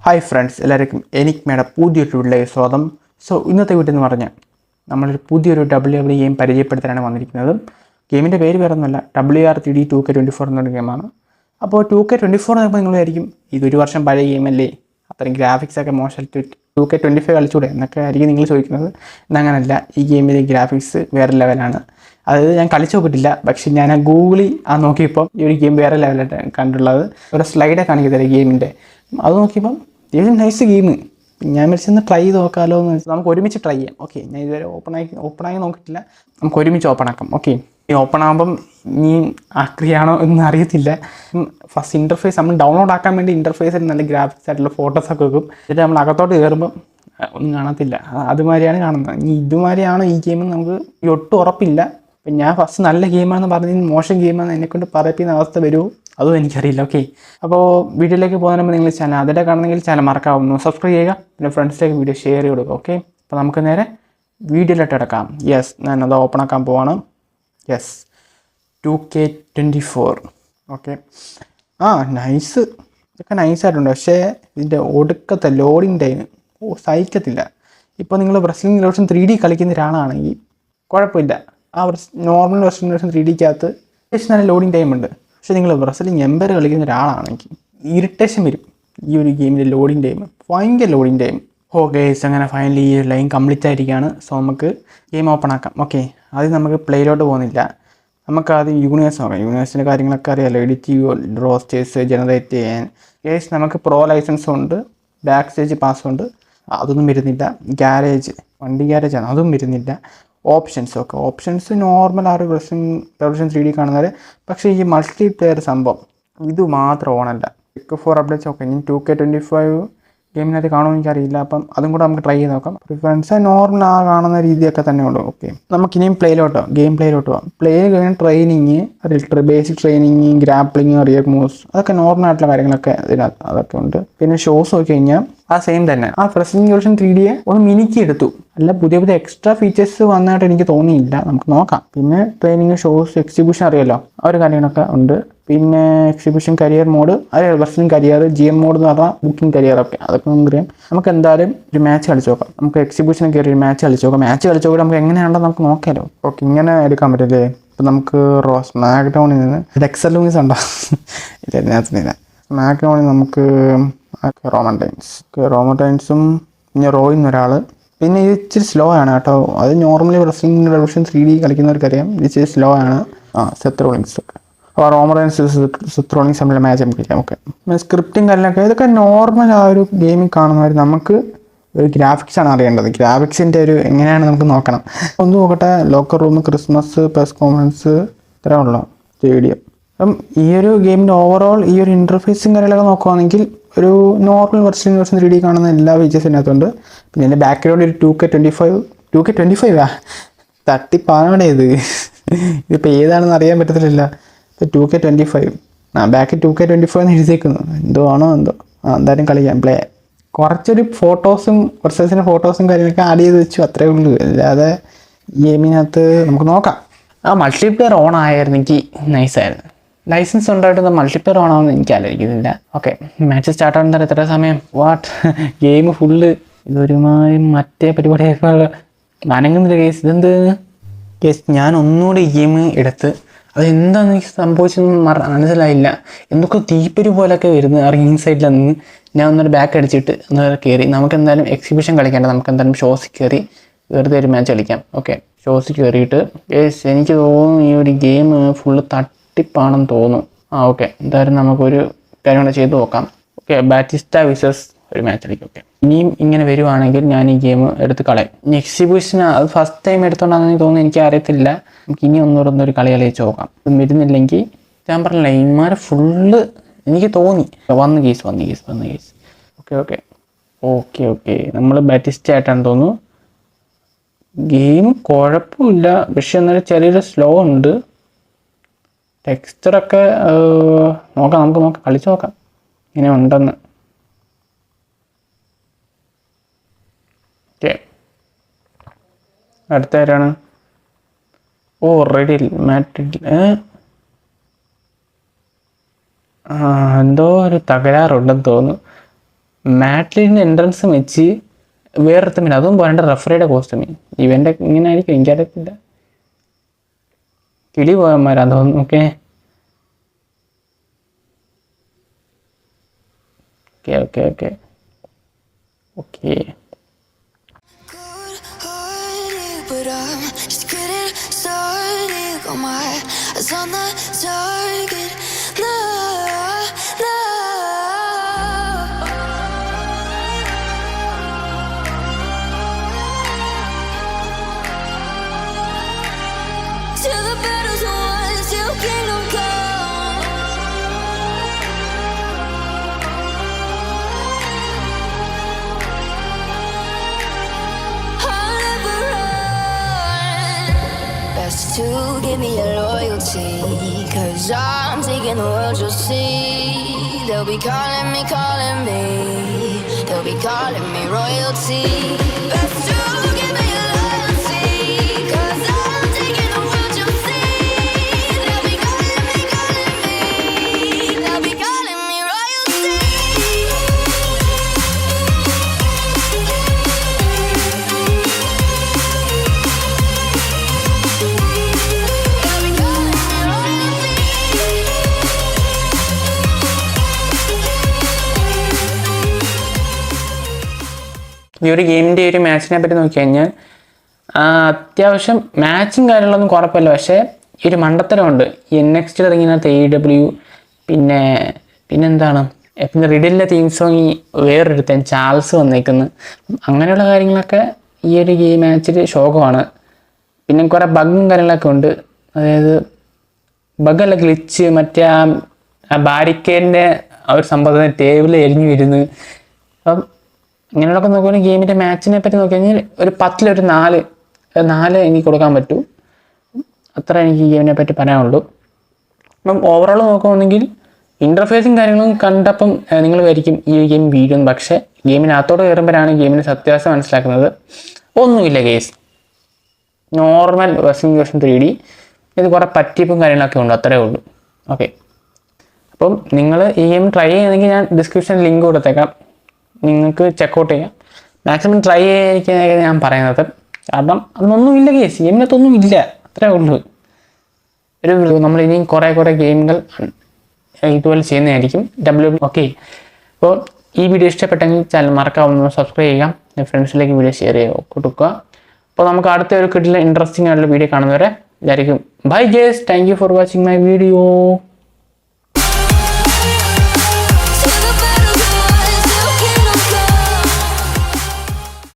Hi friends, എല്ലാവർക്കും എനിക്മയുടെ പുതിയൊരു വീട്ടിലേക്ക് സ്വാഗതം. ഇന്നത്തെ വീട്ടിൽ എന്ന് പറഞ്ഞാൽ നമ്മളൊരു പുതിയൊരു WWE ഗെയിം പരിചയപ്പെടുത്താനാണ് വന്നിരിക്കുന്നത്. ഗെയിമിൻ്റെ പേര് വേറെ ഒന്നുമല്ല, WRTD 2K24 എന്നൊരു ഗെയിമാണ്. അപ്പോൾ 2K24 എന്ന് നിങ്ങൾ വിചാരിക്കും ഇതൊരു വർഷം പഴയ ഗെയിമല്ലേ, അത്രയും ഗ്രാഫിക്സൊക്കെ മോശം, 2K25 കളിച്ചൂടെ എന്നൊക്കെ ആയിരിക്കും നിങ്ങൾ ചോദിക്കുന്നത്. എന്നങ്ങനല്ല, ഈ ഗെയിമിലെ ഗ്രാഫിക്സ് വേറെ ലെവലാണ്. അതായത് ഞാൻ കളിച്ചു നോക്കിയിട്ടില്ല, പക്ഷെ ഞാൻ ഗൂഗിളിൽ നോക്കിയപ്പോൾ ഈ ഒരു ഗെയിം വേറെ ലെവലായിട്ട് കണ്ടുള്ളത്. ഒരു സ്ലൈഡെ കാണിക്കുന്നത് ഗെയിമിൻ്റെ, അത് നോക്കിയപ്പം ഇത് നൈസ് ഗെയിം. ഞാൻ വിളിച്ചൊന്ന് ട്രൈ ചെയ്ത് നോക്കാമല്ലോ എന്ന് വെച്ചാൽ നമുക്ക് ഒരുമിച്ച് ട്രൈ ചെയ്യാം. ഓക്കെ, ഞാൻ ഇതുവരെ ഓപ്പണായി നോക്കിയിട്ടില്ല, നമുക്ക് ഒരുമിച്ച് ഓപ്പൺ ആക്കാം. ഓക്കെ, ഈ ഓപ്പൺ ആകുമ്പം ഇനി ആക്രിയാണോ എന്ന് അറിയത്തില്ല. ഫസ്റ്റ് ഇൻ്റർഫേസ് നമ്മൾ ഡൗൺലോഡ് ആക്കാൻ വേണ്ടി ഇൻ്റർഫേസിൽ നല്ല ഗ്രാഫിക്സ് ആയിട്ടുള്ള ഫോട്ടോസൊക്കെ വെക്കും. എന്നിട്ട് നമ്മൾ അകത്തോട്ട് കയറുമ്പം ഒന്നും കാണത്തില്ല, അതുമാതിരിയാണ് കാണുന്നത്. ഇനി ഇതുമാതിരിയാണോ ഈ ഗെയിം നമുക്ക് ഒട്ടും ഉറപ്പില്ല. അപ്പം ഞാൻ ഫസ്റ്റ് നല്ല ഗെയിമാണെന്ന് പറഞ്ഞ് മോശം ഗെയിമാണെന്ന് എന്നെക്കൊണ്ട് പറയിപ്പിക്കുന്ന അവസ്ഥ വരുമോ അതും എനിക്കറിയില്ല. ഓക്കെ, അപ്പോൾ വീഡിയോയിലേക്ക് പോകുന്നതിന് മുമ്പ് നിങ്ങൾ ചാനൽ അതിൻ്റെ കാണുന്നെങ്കിൽ ചാനൽ മറക്കാവുന്നു സബ്സ്ക്രൈബ് ചെയ്യുക, പിന്നെ ഫ്രണ്ട്സിലേക്ക് വീഡിയോ ഷെയർ ചെയ്ത് കൊടുക്കുക. ഓക്കെ, അപ്പോൾ നമുക്ക് നേരെ വീഡിയോയിലോട്ട് എടുക്കാം. യെസ്, ഞാനത് ഓപ്പൺ ആക്കാൻ പോവാണ്. Yes, 2K24. ഓക്കെ, നൈസ്, ഇതൊക്കെ നൈസായിട്ടുണ്ട്. പക്ഷേ ഇതിൻ്റെ ഒടുക്കത്തെ ലോഡിങ് ടൈം സഹിക്കത്തില്ല. ഇപ്പോൾ നിങ്ങൾ റെസ്ലിംഗ് വേർഷൻ 3D കളിക്കുന്ന ഒരാളാണെങ്കിൽ കുഴപ്പമില്ല. നോർമൽ വെർഷൻ 3Dക്കകത്ത് അത്യാവശ്യം നല്ല ലോഡിങ് ടൈം ഉണ്ട്. പക്ഷേ നിങ്ങൾ റെസ്ലിംഗ് എംപയർ കളിക്കുന്ന ഒരാളാണെങ്കിൽ ഇറിറ്റേഷൻ വരും. ഈ ഒരു ഗെയിമിൻ്റെ ലോഡിങ് ടൈം ഭയങ്കര ലോഡിങ് ടൈം. ഗേസ്, അങ്ങനെ ഫൈനലി ഈ ലൈൻ കംപ്ലീറ്റ് ആയിരിക്കുകയാണ്. സോ നമുക്ക് ഗെയിം ഓപ്പൺ ആക്കാം. ഓക്കെ, ആദ്യം നമുക്ക് പ്ലേയിലോട്ട് പോകുന്നില്ല, നമുക്ക് ആദ്യം യൂണിവേഴ്സ് നോക്കാം. യൂണിവേഴ്സിൻ്റെ കാര്യങ്ങളൊക്കെ അറിയാമല്ലോ, എഡിറ്റ് ചെയ്യുക, റോസ്റ്റേഴ്സ് ജനറേറ്റ് ചെയ്യാൻ. ഗേസ്, നമുക്ക് പ്രോ ലൈസൻസും ഉണ്ട്, ബാക്ക് സ്റ്റേജ് പാസ്സും ഉണ്ട്, അതൊന്നും വരുന്നില്ല. ഗ്യാരേജ്, വണ്ടി ഗ്യാരേജാണ്, അതും വരുന്നില്ല. ഓപ്ഷൻസ് നോർമൽ ആ ഒരു വെർഷൻ 3D കാണുന്നത്. പക്ഷേ ഈ മൾട്ടി പ്ലെയർ സംഭവം ഇത് മാത്രം ഓണല്ല. പിക്ക് 4 അപ്ഡേറ്റ്സ് ഒക്കെ ഇനി 2K25 ഗെയിമിനകത്ത് കാണുമെന്ന് എനിക്കറിയില്ല. അപ്പം അതും കൂടെ നമുക്ക് ട്രൈ ചെയ്ത് നോക്കാം. പ്രിഫറൻസ് നോർമൽ ആ കാണുന്ന രീതിയൊക്കെ തന്നെ ഉള്ളൂ. ഓക്കെ, നമുക്കിനിയും ഗെയിം പ്ലേയിലോട്ട് പോകാം. പ്ലേ കഴിഞ്ഞ training, basic training, grappling, rear moves, അതൊക്കെ നോർമൽ ആയിട്ടുള്ള കാര്യങ്ങളൊക്കെ ഇതിനകത്ത് അതൊക്കെ ഉണ്ട്. പിന്നെ ഷോസ് നോക്കി കഴിഞ്ഞാൽ ആ സെയിം തന്നെ, ആ റെസ്ലിംഗ് വേർഷൻ 3Dയെ ഒന്ന് മിനുക്കി എടുത്തു. അല്ല, പുതിയ എക്സ്ട്രാ ഫീച്ചേഴ്സ് വന്നതായിട്ട് എനിക്ക് തോന്നിയില്ല. നമുക്ക് നോക്കാം. പിന്നെ ട്രെയിനിങ്, ഷോസ്, എക്സിബിഷൻ അറിയാലോ, ആ ഒരു കാര്യങ്ങളൊക്കെ ഉണ്ട്. പിന്നെ എക്സിബിഷൻ, കരിയർ മോഡ്, അത് റെസ്ലിംഗ് കരിയർ, GM മോഡ് എന്ന് പറഞ്ഞാൽ ബുക്കിംഗ് കരിയർ ഒക്കെ, അതൊക്കെ നമുക്കറിയാം. നമുക്ക് എന്തായാലും ഒരു മാച്ച് കളിച്ച് നോക്കാം. നമുക്ക് എക്സിബിഷനിൽ കയറി ഒരു മാച്ച് കളിച്ച് നോക്കാം. നമുക്ക് എങ്ങനെയാണെന്ന് നമുക്ക് നോക്കാമല്ലോ. ഓക്കെ, ഇങ്ങനെ എടുക്കാൻ പറ്റില്ലേ? ഇപ്പം നമുക്ക് സ്മാക്ക് ഡൗണിൽ നിന്ന് ഡെക്സൽ ലൂയിസ് ഉണ്ടോ? ഇല്ല, സ്മാക്ക് ഡൗണിൽ നമുക്ക് റോമൻ ടൈൻസും പിന്നെ റോയിൽ നിന്ന് ഒരാൾ. പിന്നെ ഇത് ഇച്ചിരി സ്ലോ ആണ് കേട്ടോ. അത് നോർമലി റെസ്ലിംഗ് റെവല്യൂഷൻ 3D കളിക്കുന്നവർക്കറിയാം, ഇത് ഇച്ചിരി സ്ലോ ആണ്. സെത്ത് റോളിങ്സ് ഒക്കെ, അപ്പോൾ റോമൻ ടൈൻസ് സെത്ത് റോളിങ്സ് തമ്മിലുള്ള മാച്ച് നമുക്ക് ചെയ്യാം. ഓക്കെ, സ്ക്രിപ്റ്റും കാര്യങ്ങളൊക്കെ ഇതൊക്കെ നോർമൽ ആ ഒരു ഗെയിമിൽ കാണുന്നവർ. നമുക്ക് ഒരു ഗ്രാഫിക്സാണ് അറിയേണ്ടത്. ഗ്രാഫിക്സിൻ്റെ ഒരു എങ്ങനെയാണ് നമുക്ക് നോക്കണം. ഒന്ന് നോക്കട്ടെ. Locker room, Christmas, press conference, ഇത്രേ ഉള്ളൂ. സ്റ്റേഡിയം. അപ്പം ഈ ഒരു ഗെയിമിൻ്റെ ഓവറോൾ ഈ ഒരു ഇൻ്റർഫേസും കാര്യങ്ങളൊക്കെ നോക്കുകയാണെങ്കിൽ ഒരു നോർമൽ വെർഷൻ 3D കാണുന്ന എല്ലാ ഫീച്ചേഴ്സും ഇതിനകത്തുണ്ട്. പിന്നെ എൻ്റെ ബാക്ക്ഗ്രൗണ്ട് ഒരു 2K25 തട്ടിപ്പാണോടെ ഇതിപ്പോൾ ഏതാണെന്ന് അറിയാൻ പറ്റത്തില്ല. ഇപ്പോൾ 2K25 ബാക്ക് 2K25 എന്ന് എഴുതിയേക്കുന്നു. എന്തോ എന്തായാലും കളിക്കാം. പ്ലേ കുറച്ചൊരു കുറച്ചതിൻ്റെ ഫോട്ടോസും കാര്യങ്ങളൊക്കെ ആഡ് ചെയ്ത് വെച്ചു, അത്രേ ഉള്ളൂ. അല്ലാതെ ഗെയിമിനകത്ത് നമുക്ക് നോക്കാം. ആ മൾട്ടിപ്ലെയർ ഓൺ ആയിരുന്നെങ്കിൽ നൈസായിരുന്നു. ലൈസൻസ് ഉണ്ടായിട്ട് മൾട്ടിപ്ലെയർ ഓണാവുമെന്ന് എനിക്ക് ആലോചിക്കുന്നില്ല. ഓക്കെ, മാച്ച് സ്റ്റാർട്ട് ആവുന്ന എത്ര സമയം? ഗെയിം ഫുള്ള് ഇതൊരുമാതിരി മറ്റേ പരിപാടിയൊക്കെ അനങ്ങുന്നില്ല. ഇതെന്ത് ഞാൻ ഒന്നുകൂടി ഈ ഗെയിം എടുത്ത് അതെന്താണെന്ന് എനിക്ക് സംഭവിച്ചെന്ന് മനസ്സിലായില്ല. എന്തൊക്കെ തീപ്പൊരി പോലൊക്കെ വരുന്നത് റിംഗ് സൈഡിൽ നിന്ന്. ഞാൻ ഒന്നൊരു ബാക്ക് അടിച്ചിട്ട് ഒന്നൊരു കയറി. നമുക്ക് എന്തായാലും എക്സിബിഷൻ കളിക്കേണ്ട, നമുക്ക് എന്തായാലും ഷോസിൽ കയറി വെറുതെ ഒരു മാച്ച് കളിക്കാം. ഓക്കെ, ഷോസിൽ കയറിയിട്ട് എനിക്ക് തോന്നുന്നു ഈ ഒരു ഗെയിം ഫുള്ള് തട്ടിപ്പാണെന്ന് തോന്നുന്നു. ഓക്കെ, എന്തായാലും നമുക്കൊരു കാര്യം കൂടെ ചെയ്ത് നോക്കാം. ഓക്കെ, ബാറ്റിസ്റ്റ വിസസ് ഒരു മാച്ച് കളിക്കും. ഓക്കെ, ഇനിയും ഇങ്ങനെ വരുവാണെങ്കിൽ ഞാൻ ഈ ഗെയിം എടുത്ത് കളയും. ഇനി എക്സിബിഷന് അത് ഫസ്റ്റ് ടൈം എടുത്തോണ്ടാണെന്ന് തോന്നുന്നു, എനിക്ക് അറിയത്തില്ല. നമുക്ക് ഇനി ഒന്നൊരു കളി കളിച്ച് നോക്കാം. ഇത് വരുന്നില്ലെങ്കിൽ ഞാൻ പറഞ്ഞില്ല, ഇമാരെ ഫുള്ള് എനിക്ക് തോന്നി വന്ന് കേസ്. ഓക്കെ, നമ്മൾ ബാറ്റിസ്റ്റ ആയിട്ടാണ് തോന്നുന്നു. ഗെയിം കുഴപ്പമില്ല, പക്ഷെ എന്നാലും ചെറിയൊരു സ്ലോ ഉണ്ട്. ടെക്സ്ചറൊക്കെ നമുക്ക് കളിച്ച് നോക്കാം ഇങ്ങനെ ഉണ്ടെന്ന്. ഓക്കെ, അടുത്ത ആരാണ്? റെഡി മാറ്റിൽ എന്തോ ഒരു തകരാറുണ്ടെന്ന് തോന്നുന്നു. മാറ്റ്ലിൻ്റെ എൻട്രൻസും വെച്ച് വേറൊരുത്തമില്ല, അതും പോരാണ്ട് റഫറിയുടെ കോസ്റ്റ്യൂമി. ഇവൻ്റെ ഇങ്ങനെ ആയിരിക്കും, എനിക്കറിയത്തില്ല. കിളി പോയന്മാരാ തോന്നുന്നു. Okay okay okay okay okay. But I'm just getting started. Got my eyes on the target. No, no. Till the battle's won, till kingdom come. I'll never run. Best to give me your loyalty, 'cause I'm taking the world, you'll see. They'll be calling me, they'll be calling me royalty. Best to give me your loyalty, 'cause I'm taking the world, you'll see. They'll be calling me, they'll be calling me royalty. ഈ ഒരു ഗെയിമിൻ്റെ ഒരു മാച്ചിനെ പറ്റി നോക്കി കഴിഞ്ഞാൽ അത്യാവശ്യം മാച്ചും കാര്യങ്ങളൊന്നും കുഴപ്പമില്ല. പക്ഷേ ഈ ഒരു മണ്ടത്തരമുണ്ട്. NXT ഇറങ്ങിയതിനകത്ത് AEW, പിന്നെന്താണ്, പിന്നെ റിഡിലിൻ്റെ തീം സോങ് വേറൊരുത്തൻ ചാൾസ് വന്നേക്കുന്നു. അങ്ങനെയുള്ള കാര്യങ്ങളൊക്കെ ഈ ഒരു ഗെയിം മാച്ചിൽ ശോകമാണ്. പിന്നെ കുറേ ബഗ്ഗും കാര്യങ്ങളൊക്കെ ഉണ്ട്. അതായത് ബഗ്ഗല്ല, ഗ്ലിച്ച്, മറ്റേ ആ ബാരിക്കേഡിൻ്റെ ആ ഒരു സംഭവം ടേബിൾ എരിഞ്ഞു വരുന്നു. അപ്പം ഇങ്ങനെയുള്ളതൊക്കെ നോക്കുകയാണെങ്കിൽ ഗെയിമിൻ്റെ മാച്ചിനെ പറ്റി നോക്കി കഴിഞ്ഞാൽ ഒരു 10 4 എനിക്ക് കൊടുക്കാൻ പറ്റൂ. അത്ര എനിക്ക് ഈ ഗെയിമിനെ പറ്റി പറയാനുള്ളൂ. അപ്പം ഓവറോൾ നോക്കുകയാണെങ്കിൽ ഇൻ്റർഫേസും കാര്യങ്ങളും കണ്ടപ്പം നിങ്ങൾ വിചാരിക്കും ഈ ഗെയിം വീഴും. പക്ഷേ ഗെയിമിനകത്തോട് കയറുമ്പോഴാണ് ഗെയിമിൻ്റെ സത്യാവസ്ഥ മനസ്സിലാക്കുന്നത്. ഒന്നുമില്ല case, normal wrestling version 3D. ഇത് കുറേ പറ്റിപ്പും കാര്യങ്ങളൊക്കെ ഉണ്ട്, അത്രേ ഉള്ളൂ. ഓക്കെ, അപ്പം നിങ്ങൾ ഈ ഗെയിം ട്രൈ ചെയ്യുകയാണെങ്കിൽ ഞാൻ ഡിസ്ക്രിപ്ഷനിൽ ലിങ്ക് കൊടുത്തേക്കാം, നിങ്ങൾക്ക് ചെക്കൗട്ട് ചെയ്യാം. മാക്സിമം ട്രൈ ചെയ്യാൻ ഞാൻ പറയുന്നത്. കാരണം അതൊന്നുമില്ല കേസ്, ഗെയിമിനകത്തൊന്നും ഇല്ല, അത്രേ ഉള്ളൂ. നമ്മൾ ഇനിയും കുറേ ഗെയിമുകൾ ഇതുപോലെ ചെയ്യുന്നതായിരിക്കും. ഓക്കെ, അപ്പോൾ ഈ വീഡിയോ ഇഷ്ടപ്പെട്ടെങ്കിൽ ചാനൽ മറക്കാവുന്ന സബ്സ്ക്രൈബ് ചെയ്യാം, ഫ്രണ്ട്സിലേക്ക് വീഡിയോ ഷെയർ ചെയ്യുക കൊടുക്കുക. അപ്പോൾ നമുക്ക് അടുത്ത ഒരു കിട്ടില്ല ഇൻട്രസ്റ്റിംഗ് ആയിട്ടുള്ള വീഡിയോ കാണുന്നവരെ എല്ലാവർക്കും by guys. Thank you for watching my video.